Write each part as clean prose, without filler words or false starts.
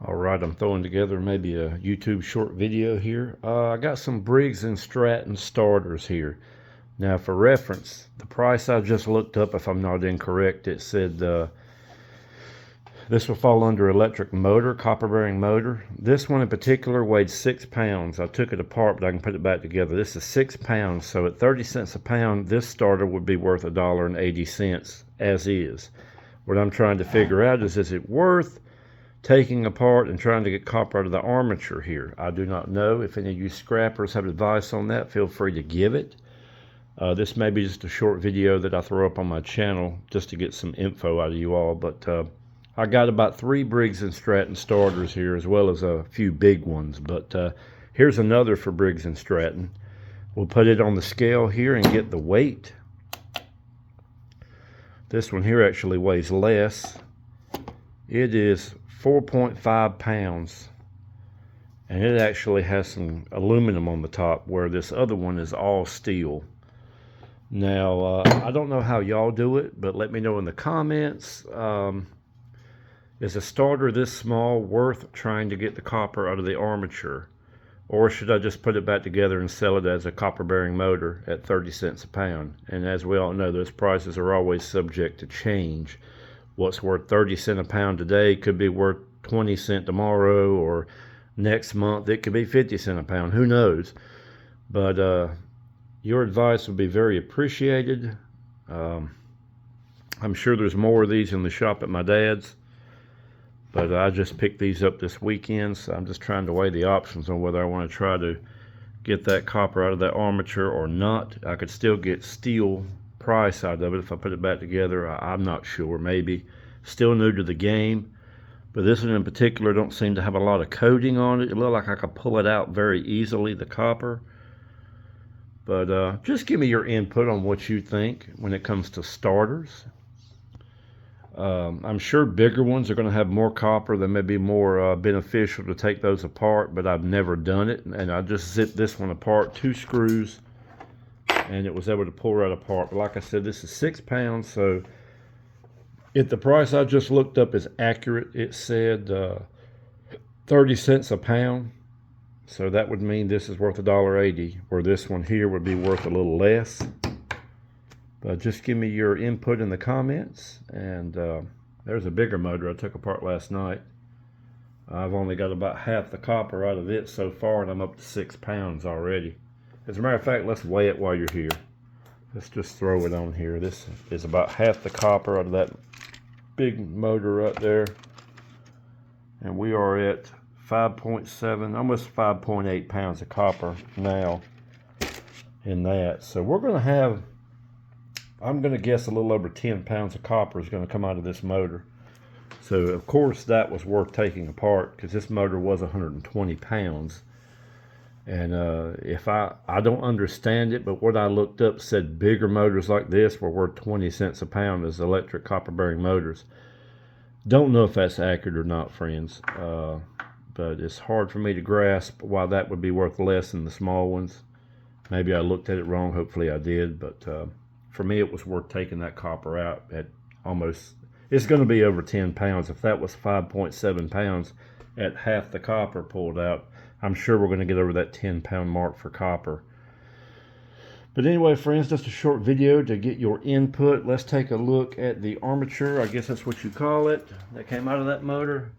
All right, I'm throwing together maybe a YouTube short video here. I got some Briggs & Stratton starters here. Now for reference, the price I just looked up, if I'm not incorrect, it said this will fall under electric motor, copper bearing motor. This one in particular weighed 6 pounds. I took it apart, but I can put it back together. This is 6 pounds, so at 30 cents a pound, this starter would be worth $1.80 as is. What I'm trying to figure out is it worth taking apart and trying to get copper out of the armature here? I do not know. If any of you scrappers have advice on that, feel free to give it. This may be just a short video that I throw up on my channel just to get some info out of you all, but I got about 3 Briggs & Stratton starters here, as well as a few big ones. But here's another for Briggs & Stratton. We'll put it on the scale here and get the weight. This one here actually weighs less. It is 4.5 pounds, and it actually has some aluminum on the top, where this other one is all steel. Now I don't know how y'all do it, but let me know in the comments. Is a starter this small worth trying to get the copper out of the armature, or should I just put it back together and sell it as a copper bearing motor at 30 cents a pound? And as we all know, those prices are always subject to change. What's worth 30 cents a pound today could be worth 20 cents tomorrow, or next month it could be 50 cents a pound. Who knows? But your advice would be very appreciated. I'm sure there's more of these in the shop at my dad's, but I just picked these up this weekend, so I'm just trying to weigh the options on whether I want to try to get that copper out of that armature or not. I could still get steel price out of it if I put it back together. I'm not sure. Maybe. Still new to the game, but this one in particular don't seem to have a lot of coating on it. It looks like I could pull it out very easily, the copper. But just give me your input on what you think when it comes to starters. I'm sure bigger ones are going to have more copper. That may be more beneficial to take those apart, but I've never done it, and I just zipped this one apart, 2 screws, and it was able to pull right apart. But like I said, this is 6 pounds, so if the price I just looked up is accurate, it said 30 cents a pound. So that would mean this is worth $1.80, where this one here would be worth a little less. But just give me your input in the comments. And there's a bigger motor I took apart last night. I've only got about half the copper out of it so far, and I'm up to 6 pounds already. As a matter of fact, let's weigh it while you're here. Let's just throw it on here. This is about half the copper out of that big motor right there. And we are at 5.7, almost 5.8 pounds of copper now in that. So we're going to have, I'm going to guess a little over 10 pounds of copper is going to come out of this motor. So of course that was worth taking apart, because this motor was 120 pounds. And if I don't understand it, but what I looked up said bigger motors like this were worth 20 cents a pound as electric copper bearing motors. Don't know if that's accurate or not, friends. But it's hard for me to grasp why that would be worth less than the small ones. Maybe I looked at it wrong. Hopefully I did. But for me, it was worth taking that copper out at almost, it's going to be over 10 pounds. If that was 5.7 pounds at half the copper pulled out, I'm sure we're going to get over that 10-pound mark for copper. But anyway, friends, just a short video to get your input. Let's take a look at the armature. I guess that's what you call it. That came out of that motor.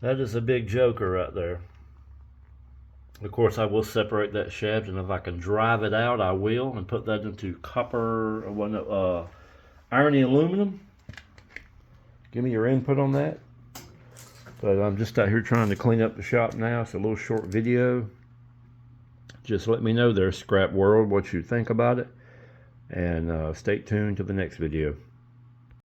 That is a big joker right there. Of course, I will separate that shaft, and if I can drive it out, I will, and put that into copper, irony aluminum. Give me your input on that. But I'm just out here trying to clean up the shop now. It's a little short video. Just let me know there, Scrap World, what you think about it. And stay tuned to the next video.